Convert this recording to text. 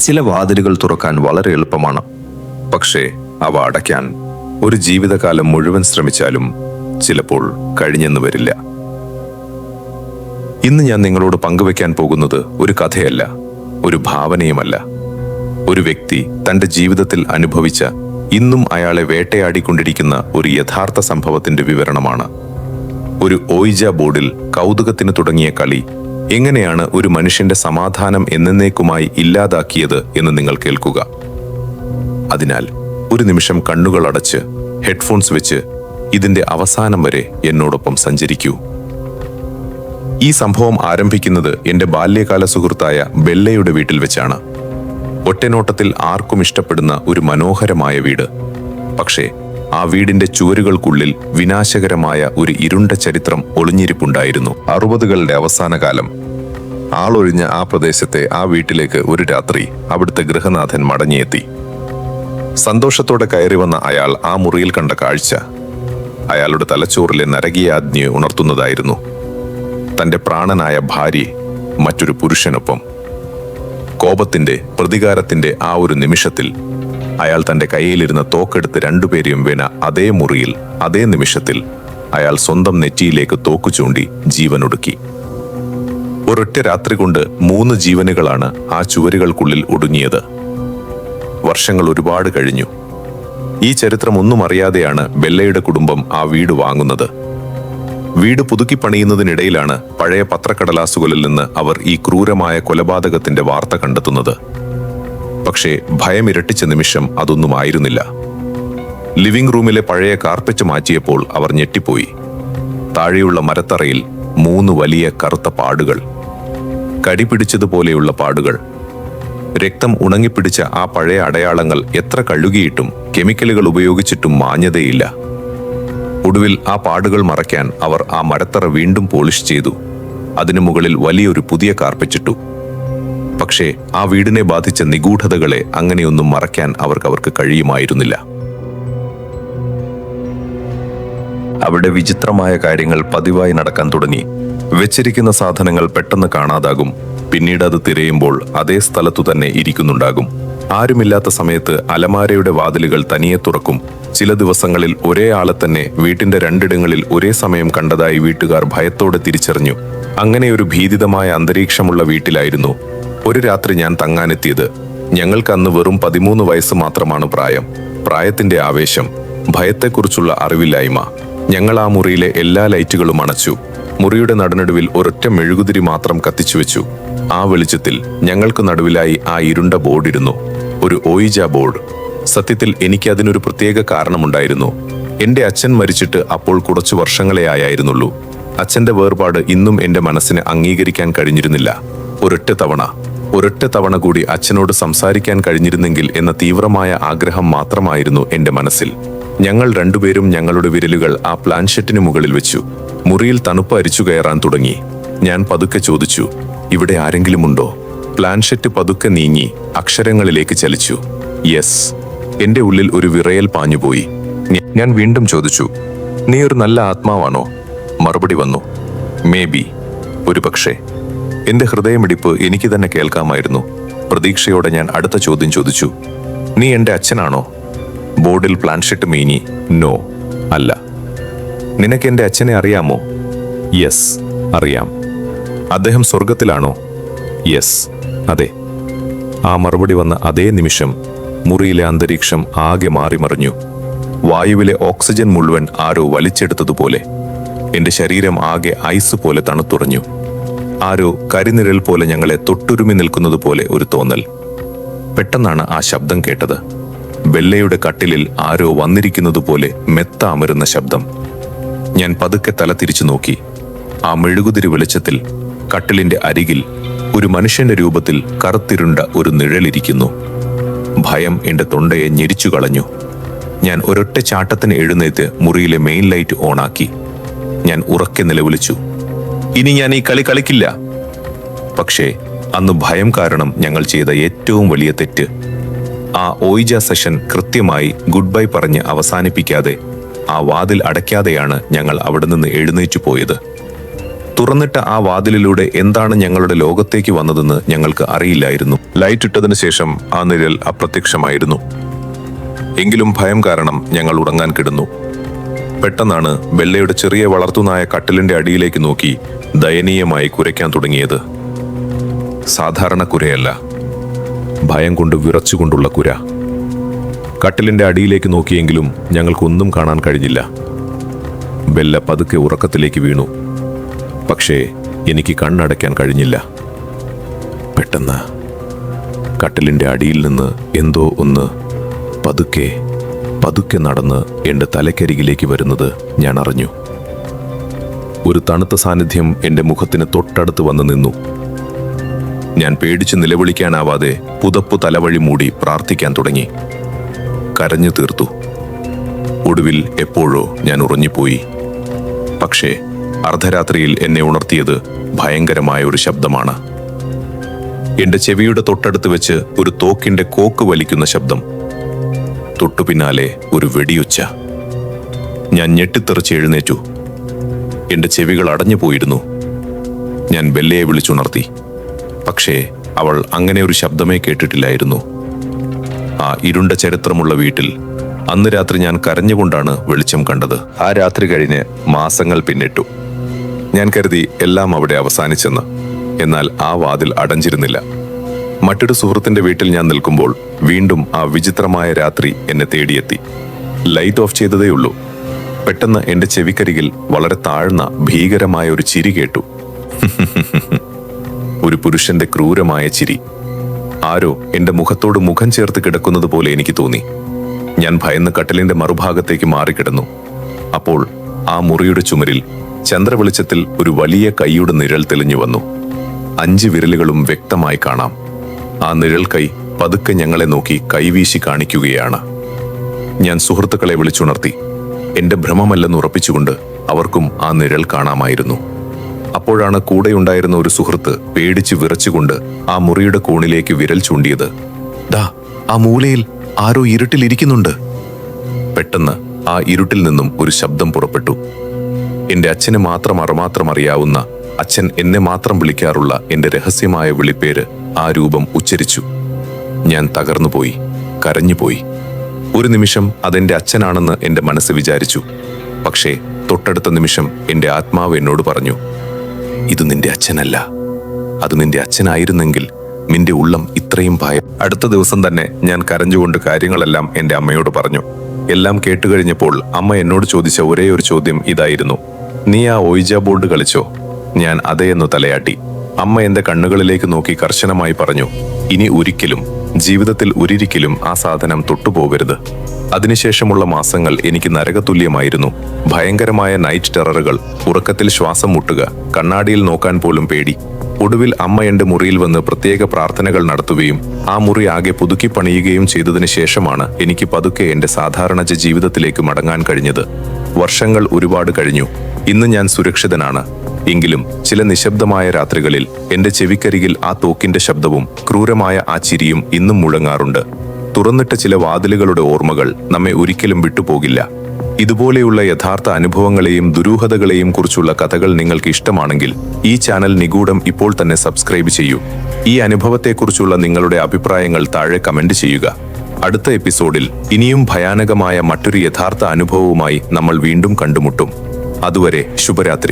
ചില വാതിലുകൾ തുറക്കാൻ വളരെ എളുപ്പമാണ്, പക്ഷേ അവ അടയ്ക്കാൻ ഒരു ജീവിതകാലം മുഴുവൻ ശ്രമിച്ചാലും ചിലപ്പോൾ കഴിഞ്ഞെന്ന് വരില്ല. ഇന്ന് ഞാൻ നിങ്ങളോട് പങ്കുവെക്കാൻ പോകുന്നത് ഒരു കഥയല്ല, ഒരു ഭാവനയുമല്ല. ഒരു വ്യക്തി തന്റെ ജീവിതത്തിൽ അനുഭവിച്ച, ഇന്നും അയാളെ വേട്ടയാടിക്കൊണ്ടിരിക്കുന്ന ഒരു യഥാർത്ഥ സംഭവത്തിന്റെ വിവരണമാണ്. ഒരു ഓയിജ ബോർഡിൽ കൗതുകത്തിന് തുടങ്ങിയ കളി എങ്ങനെയാണ് ഒരു മനുഷ്യന്റെ സമാധാനം എന്നേക്കുമായി ഇല്ലാതാക്കിയത് എന്ന് നിങ്ങൾ കേൾക്കുക. അതിനാൽ ഒരു നിമിഷം കണ്ണുകൾ അടച്ച് ഹെഡ്ഫോൺസ് വെച്ച് ഇതിന്റെ അവസാനം വരെ എന്നോടൊപ്പം സഞ്ചരിക്കൂ. ഈ സംഭവം ആരംഭിക്കുന്നത് എന്റെ ബാല്യകാല സുഹൃത്തായ ബെല്ലയുടെ വീട്ടിൽ വെച്ചാണ്. ഒറ്റനോട്ടത്തിൽ ആർക്കും ഇഷ്ടപ്പെടുന്ന ഒരു മനോഹരമായ വീട്. പക്ഷേ ആ വീടിന്റെ ചുവരുകൾക്കുള്ളിൽ വിനാശകരമായ ഒരു ഇരുണ്ട ചരിത്രം ഒളിഞ്ഞിരിപ്പുണ്ടായിരുന്നു. 60കളുടെ അവസാന കാലം. ആളൊഴിഞ്ഞ ആ പ്രദേശത്തെ ആ വീട്ടിലേക്ക് ഒരു രാത്രി അവിടുത്തെ ഗൃഹനാഥൻ മടങ്ങിയെത്തി. സന്തോഷത്തോടെ കയറി വന്ന അയാൾ ആ മുറിയിൽ കണ്ട കാഴ്ച അയാളുടെ തലച്ചോറിലെ നരകീയാജ്ഞയെ ഉണർത്തുന്നതായിരുന്നു. തന്റെ പ്രാണനായ ഭാര്യയെ മറ്റൊരു പുരുഷനൊപ്പം. കോപത്തിന്റെ, പ്രതികാരത്തിന്റെ ആ ഒരു നിമിഷത്തിൽ അയാൾ തന്റെ കയ്യിലിരുന്ന തോക്കെടുത്ത് രണ്ടുപേരെയും വീണ അതേ മുറിയിൽ, അതേ നിമിഷത്തിൽ അയാൾ സ്വന്തം നെറ്റിയിലേക്ക് തോക്കു ചൂണ്ടി ജീവനൊടുക്കി. ഒരൊറ്റ രാത്രി കൊണ്ട് 3 ജീവനുകളാണ് ആ ചുവരുകൾക്കുള്ളിൽ ഒടുങ്ങിയത്. വർഷങ്ങൾ ഒരുപാട് കഴിഞ്ഞു. ഈ ചരിത്രം ഒന്നും അറിയാതെയാണ് ബെല്ലയുടെ കുടുംബം ആ വീട് വാങ്ങുന്നത്. വീട് പുതുക്കി പണിയുന്നതിനിടയിലാണ് പഴയ പത്രക്കടലാസുകളിൽ നിന്ന് അവർ ഈ ക്രൂരമായ കൊലപാതകത്തിന്റെ വാർത്ത കണ്ടെത്തുന്നത്. പക്ഷേ ഭയം ഇരട്ടിച്ച നിമിഷം അതൊന്നും ആയിരുന്നില്ല. ലിവിംഗ് റൂമിലെ പഴയ കാർപ്പറ്റ് മാറ്റിയപ്പോൾ അവർ ഞെട്ടിപ്പോയി. താഴെയുള്ള മരത്തറയിൽ 3 വലിയ കറുത്ത പാടുകൾ, കടിപിടിച്ചതുപോലെയുള്ള പാടുകൾ. രക്തം ഉണങ്ങിപ്പിടിച്ച ആ പഴയ അടയാളങ്ങൾ എത്ര കഴുകിയിട്ടും കെമിക്കലുകൾ ഉപയോഗിച്ചിട്ടും മാഞ്ഞതേയില്ല. ഒടുവിൽ ആ പാടുകൾ മറയ്ക്കാൻ അവർ ആ മരത്തറ വീണ്ടും പോളിഷ് ചെയ്തു. അതിനു മുകളിൽ വലിയൊരു പുതിയ കാർപ്പറ്റിട്ടു. പക്ഷേ ആ വീടിനെ ബാധിച്ച നിഗൂഢതകളെ അങ്ങനെയൊന്നും മറയ്ക്കാൻ അവർക്ക് കഴിയുമായിരുന്നില്ല. അവിടെ വിചിത്രമായ കാര്യങ്ങൾ പതിവായി നടക്കാൻ തുടങ്ങി. വെച്ചിരിക്കുന്ന സാധനങ്ങൾ പെട്ടെന്ന് കാണാതാകും. പിന്നീട് അത് തിരയുമ്പോൾ അതേ സ്ഥലത്തു തന്നെ ഇരിക്കുന്നുണ്ടാകും. ആരുമില്ലാത്ത സമയത്ത് അലമാരയുടെ വാതിലുകൾ തനിയെ തുറക്കും. ചില ദിവസങ്ങളിൽ ഒരേ ആളെ തന്നെ വീട്ടിന്റെ 2 ഇടങ്ങളിൽ ഒരേ സമയം കണ്ടതായി വീട്ടുകാർ ഭയത്തോടെ തിരിച്ചറിഞ്ഞു. അങ്ങനെ ഒരു ഭീതിതമായ അന്തരീക്ഷമുള്ള വീട്ടിലായിരുന്നു ഒരു രാത്രി ഞാൻ തങ്ങാനെത്തിയത്. ഞങ്ങൾക്ക് അന്ന് വെറും 13 വയസ്സ് മാത്രമാണ് പ്രായം. പ്രായത്തിന്റെ ആവേശം, ഭയത്തെക്കുറിച്ചുള്ള അറിവില്ലായ്മ. ഞങ്ങൾ ആ മുറിയിലെ എല്ലാ ലൈറ്റുകളും അണച്ചു. മുറിയുടെ നടുനടുവിൽ ഒരൊറ്റ മെഴുകുതിരി മാത്രം കത്തിച്ചു വെച്ചു. ആ വെളിച്ചത്തിൽ ഞങ്ങൾക്ക് നടുവിലായി ആ ഇരുണ്ട ബോർഡിരുന്നു. ഒരു ഓയിജ ബോർഡ്. സത്യത്തിൽ എനിക്ക് അതിനൊരു പ്രത്യേക കാരണമുണ്ടായിരുന്നു. എന്റെ അച്ഛൻ മരിച്ചിട്ട് അപ്പോൾ കുറച്ചു വർഷങ്ങളെ ആയിരുന്നുള്ളൂ. അച്ഛന്റെ വേർപാട് ഇന്നും എന്റെ മനസ്സിന് അംഗീകരിക്കാൻ കഴിഞ്ഞിരുന്നില്ല. ഒരൊറ്റ തവണ കൂടി അച്ഛനോട് സംസാരിക്കാൻ കഴിഞ്ഞിരുന്നെങ്കിൽ എന്ന തീവ്രമായ ആഗ്രഹം മാത്രമായിരുന്നു എന്റെ മനസ്സിൽ. ഞങ്ങൾ രണ്ടുപേരും ഞങ്ങളുടെ വിരലുകൾ ആ പ്ലാൻഷെറ്റിന് മുകളിൽ വെച്ചു. മുറിയിൽ തണുപ്പ് അരിച്ചു കയറാൻ തുടങ്ങി. ഞാൻ പതുക്കെ ചോദിച്ചു, ഇവിടെ ആരെങ്കിലും ഉണ്ടോ? പ്ലാൻഷെറ്റ് പതുക്കെ നീങ്ങി അക്ഷരങ്ങളിലേക്ക് ചലിച്ചു. യെസ്. എന്റെ ഉള്ളിൽ ഒരു വിറയൽ പാഞ്ഞുപോയി. ഞാൻ വീണ്ടും ചോദിച്ചു, നീ ഒരു നല്ല ആത്മാവാണോ? മറുപടി വന്നു, മേ ബി, ഒരുപക്ഷെ. എന്റെ ഹൃദയമിടിപ്പ് എനിക്ക് തന്നെ കേൾക്കാമായിരുന്നു. പ്രതീക്ഷയോടെ ഞാൻ അടുത്ത ചോദ്യം ചോദിച്ചു, നീ എന്റെ അച്ഛനാണോ? ബോർഡിൽ പ്ലാൻഷെറ്റ് മീനി. നോ, അല്ല. നിനക്ക് എന്റെ അച്ഛനെ അറിയാമോ? യെസ്, അറിയാം. അദ്ദേഹം സ്വർഗത്തിലാണോ? യെസ്, അതെ. ആ മറുപടി വന്ന അതേ നിമിഷം മുറിയിലെ അന്തരീക്ഷം ആകെ മാറിമറിഞ്ഞു. വായുവിലെ ഓക്സിജൻ മുഴുവൻ ആരോ വലിച്ചെടുത്തതുപോലെ. എന്റെ ശരീരം ആകെ ഐസ് പോലെ തണുത്തുറഞ്ഞു. ആരോ കരിനിഴൽ പോലെ ഞങ്ങളെ തൊട്ടുരുമി നിൽക്കുന്നത് പോലെ ഒരു തോന്നൽ. പെട്ടെന്നാണ് ആ ശബ്ദം കേട്ടത്. ബെല്ലയുടെ കട്ടിലിൽ ആരോ വന്നിരിക്കുന്നത് പോലെ മെത്ത അമരുന്ന ശബ്ദം. ഞാൻ പതുക്കെ തല തിരിച്ചു നോക്കി. ആ മെഴുകുതിരി വെളിച്ചത്തിൽ കട്ടിലിന്റെ അരികിൽ ഒരു മനുഷ്യന്റെ രൂപത്തിൽ കറുത്തിരുണ്ട ഒരു നിഴലിരിക്കുന്നു. ഭയം എന്റെ തൊണ്ടയെ ഞെരിച്ചു കളഞ്ഞു. ഞാൻ ഒരൊറ്റ ചാട്ടത്തിന് എഴുന്നേറ്റ് മുറിയിലെ മെയിൻ ലൈറ്റ് ഓണാക്കി. ഞാൻ ഉറക്കെ നിലവിളിച്ചു, ഇനി ഞാൻ ഈ കളി കളിക്കില്ല. പക്ഷേ അന്ന് ഭയം കാരണം ഞങ്ങൾ ചെയ്ത ഏറ്റവും വലിയ തെറ്റ്, ആ ഓയിജ സെഷൻ കൃത്യമായി ഗുഡ് ബൈ പറഞ്ഞ് അവസാനിപ്പിക്കാതെ, ആ വാതിൽ അടയ്ക്കാതെയാണ് ഞങ്ങൾ അവിടെ നിന്ന് എഴുന്നേറ്റു പോയത്. തുറന്നിട്ട ആ വാതിലിലൂടെ എന്താണ് ഞങ്ങളുടെ ലോകത്തേക്ക് വന്നതെന്ന് ഞങ്ങൾക്ക് അറിയില്ലായിരുന്നു. ലൈറ്റ് ഇട്ടതിനു ശേഷം ആ നിഴൽ അപ്രത്യക്ഷമായിരുന്നു. എങ്കിലും ഭയം കാരണം ഞങ്ങൾ ഉറങ്ങാൻ കിടന്നു. പെട്ടെന്നാണ് ബെല്ലയുടെ ചെറിയ വളർത്തുനായ കട്ടിലിന്റെ അടിയിലേക്ക് നോക്കി ദയനീയമായി കുരയ്ക്കാൻ തുടങ്ങിയത്. സാധാരണ കുരയല്ല, ഭയം കൊണ്ട് വിറച്ചുകൊണ്ടുള്ള കുര. കട്ടിലിന്റെ അടിയിലേക്ക് നോക്കിയെങ്കിലും ഞങ്ങൾക്കൊന്നും കാണാൻ കഴിഞ്ഞില്ല. ബെല്ല പതുക്കെ ഉറക്കത്തിലേക്ക് വീണു. പക്ഷേ എനിക്ക് കണ്ണടയ്ക്കാൻ കഴിഞ്ഞില്ല. പെട്ടെന്ന് കട്ടിലിന്റെ അടിയിൽ നിന്ന് എന്തോ ഒന്ന് പതുക്കെ പതുക്കെ നടന്ന് എൻ്റെ തലക്കരികിലേക്ക് വരുന്നത് ഞാൻ അറിഞ്ഞു. ഒരു തണുത്ത സാന്നിധ്യം എൻ്റെ മുഖത്തിന് തൊട്ടടുത്ത് വന്ന് നിന്നു. ഞാൻ പേടിച്ച് നിലവിളിക്കാനാവാതെ പുതപ്പ് തലവഴി മൂടി പ്രാർത്ഥിക്കാൻ തുടങ്ങി. കരഞ്ഞു തീർത്തു. ഒടുവിൽ എപ്പോഴോ ഞാൻ ഉറങ്ങിപ്പോയി. പക്ഷേ അർദ്ധരാത്രിയിൽ എന്നെ ഉണർത്തിയത് ഭയങ്കരമായ ഒരു ശബ്ദമാണ്. എന്റെ ചെവിയുടെ തൊട്ടടുത്ത് വെച്ച് ഒരു തോക്കിന്റെ കോക്ക് വലിക്കുന്ന ശബ്ദം. തൊട്ടു പിന്നാലെ ഒരു വെടിയൊച്ച. ഞാൻ ഞെട്ടിത്തെറിച്ച് എഴുന്നേറ്റു. എന്റെ ചെവികൾ അടഞ്ഞു പോയിരുന്നു. ഞാൻ ബെല്ലയെ വിളിച്ചുണർത്തി. പക്ഷേ അവൾ അങ്ങനെ ഒരു ശബ്ദമേ കേട്ടിട്ടില്ലായിരുന്നു. ആ ഇരുണ്ട ചരിത്രമുള്ള വീട്ടിൽ അന്ന് രാത്രി ഞാൻ കരഞ്ഞുകൊണ്ടാണ് വെളിച്ചം കണ്ടത്. ആ രാത്രി കഴിഞ്ഞ് മാസങ്ങൾ പിന്നിട്ടു. ഞാൻ കരുതി എല്ലാം അവിടെ അവസാനിച്ചെന്ന്. എന്നാൽ ആ വാതിൽ അടഞ്ഞിരുന്നില്ല. മറ്റൊരു സുഹൃത്തിന്റെ വീട്ടിൽ ഞാൻ നിൽക്കുമ്പോൾ വീണ്ടും ആ വിചിത്രമായ രാത്രി എന്നെ തേടിയെത്തി. ലൈറ്റ് ഓഫ് ചെയ്തതേയുള്ളൂ. പെട്ടെന്ന് എന്റെ ചെവിക്കരികിൽ വളരെ താഴ്ന്ന ഭീകരമായ ഒരു ചിരി കേട്ടു. ഒരു പുരുഷന്റെ ക്രൂരമായ ചിരി. ആരോ എന്റെ മുഖത്തോട് മുഖം ചേർത്ത് കിടക്കുന്നത് പോലെ എനിക്ക് തോന്നി. ഞാൻ ഭയന്ന് കട്ടിലിന്റെ മറുഭാഗത്തേക്ക് മാറിക്കിടന്നു. അപ്പോൾ ആ മുറിയുടെ ചുമരിൽ ചന്ദ്രവെളിച്ചത്തിൽ ഒരു വലിയ കൈയുടെ നിഴൽ തെളിഞ്ഞു വന്നു. 5 വിരലുകളും വ്യക്തമായി കാണാം. ആ നിഴൽ കൈ പതുക്കെ ഞങ്ങളെ നോക്കി കൈവീശി കാണിക്കുകയാണ്. ഞാൻ സുഹൃത്തുക്കളെ വിളിച്ചുണർത്തി. എന്റെ ഭ്രമമല്ലെന്ന് ഉറപ്പിച്ചുകൊണ്ട് അവർക്കും ആ നിഴൽ കാണാമായിരുന്നു. അപ്പോഴാണ് കൂടെയുണ്ടായിരുന്ന ഒരു സുഹൃത്ത് പേടിച്ച് വിറച്ചുകൊണ്ട് ആ മുറിയുടെ കോണിലേക്ക് വിരൽ ചൂണ്ടിയത്. ദാ ആ മൂലയിൽ ആരോ ഇരുട്ടിലിരിക്കുന്നുണ്ട്. പെട്ടെന്ന് ആ ഇരുട്ടിൽ നിന്നും ഒരു ശബ്ദം പുറപ്പെട്ടു. എന്റെ അച്ഛന് മാത്രം അറിയാവുന്ന, അച്ഛൻ എന്നെ മാത്രം വിളിക്കാറുള്ള എന്റെ രഹസ്യമായ വിളിപ്പേര് ആ രൂപം ഉച്ചരിച്ചു. ഞാൻ തകർന്നുപോയി, കരഞ്ഞുപോയി. ഒരു നിമിഷം അതെന്റെ അച്ഛനാണെന്ന് എന്റെ മനസ്സ് വിചാരിച്ചു. പക്ഷേ തൊട്ടടുത്ത നിമിഷം എന്റെ ആത്മാവ് എന്നോട് പറഞ്ഞു, ഇത് നിന്റെ അച്ഛനല്ല. അത് നിന്റെ അച്ഛനായിരുന്നെങ്കിൽ നിന്റെ ഉള്ളം ഇത്രയും ഭയം. അടുത്ത ദിവസം തന്നെ ഞാൻ കരഞ്ഞുകൊണ്ട് കാര്യങ്ങളെല്ലാം എന്റെ അമ്മയോട് പറഞ്ഞു. എല്ലാം കേട്ടുകഴിഞ്ഞപ്പോൾ അമ്മ എന്നോട് ചോദിച്ച ഒരേ ഒരു ചോദ്യം ഇതായിരുന്നു, നീ ആ ഓയിജ ബോർഡ് കളിച്ചോ? ഞാൻ അതേയെന്നു തലയാട്ടി. അമ്മ എന്റെ കണ്ണുകളിലേക്ക് നോക്കി കർശനമായി പറഞ്ഞു, ഇനി ഒരിക്കലും, ജീവിതത്തിൽ ഒരിക്കലും ആ സാധനം തൊട്ടുപോകരുത്. അതിനുശേഷമുള്ള മാസങ്ങൾ എനിക്ക് നരകതുല്യമായിരുന്നു. ഭയങ്കരമായ നൈറ്റ് ടെററുകൾ, ഉറക്കത്തിൽ ശ്വാസം മുട്ടുക, കണ്ണാടിയിൽ നോക്കാൻ പോലും പേടി. ഒടുവിൽ അമ്മ എന്റെ മുറിയിൽ വന്ന് പ്രത്യേക പ്രാർത്ഥനകൾ നടത്തുകയും ആ മുറി ആകെ പുതുക്കി പണിയുകയും ചെയ്തതിനു ശേഷമാണ് എനിക്ക് പതുക്കെ എന്റെ സാധാരണ ജീവിതത്തിലേക്ക് മടങ്ങാൻ കഴിഞ്ഞത്. വർഷങ്ങൾ ഒരുപാട് കഴിഞ്ഞു. ഇന്ന് ഞാൻ സുരക്ഷിതനാണ്. എങ്കിലും ചില നിശബ്ദമായ രാത്രികളിൽ എന്റെ ചെവിക്കരികിൽ ആ തോക്കിന്റെ ശബ്ദവും ക്രൂരമായ ആ ചിരിയും ഇന്നും മുഴങ്ങാറുണ്ട്. തുറന്നിട്ട ചില വാതിലുകളുടെ ഓർമ്മകൾ നമ്മെ ഒരിക്കലും വിട്ടുപോകില്ല. ഇതുപോലെയുള്ള യഥാർത്ഥ അനുഭവങ്ങളെയും ദുരൂഹതകളെയും കുറിച്ചുള്ള കഥകൾ നിങ്ങൾക്ക് ഇഷ്ടമാണെങ്കിൽ ഈ ചാനൽ നിഗൂഢം ഇപ്പോൾ തന്നെ സബ്സ്ക്രൈബ് ചെയ്യൂ. ഈ അനുഭവത്തെക്കുറിച്ചുള്ള നിങ്ങളുടെ അഭിപ്രായങ്ങൾ താഴെ കമന്റ് ചെയ്യുക. അടുത്ത എപ്പിസോഡിൽ ഇനിയും ഭയാനകമായ മറ്റൊരു യഥാർത്ഥ അനുഭവവുമായി നമ്മൾ വീണ്ടും കണ്ടുമുട്ടും. അതുവരെ ശുഭരാത്രി.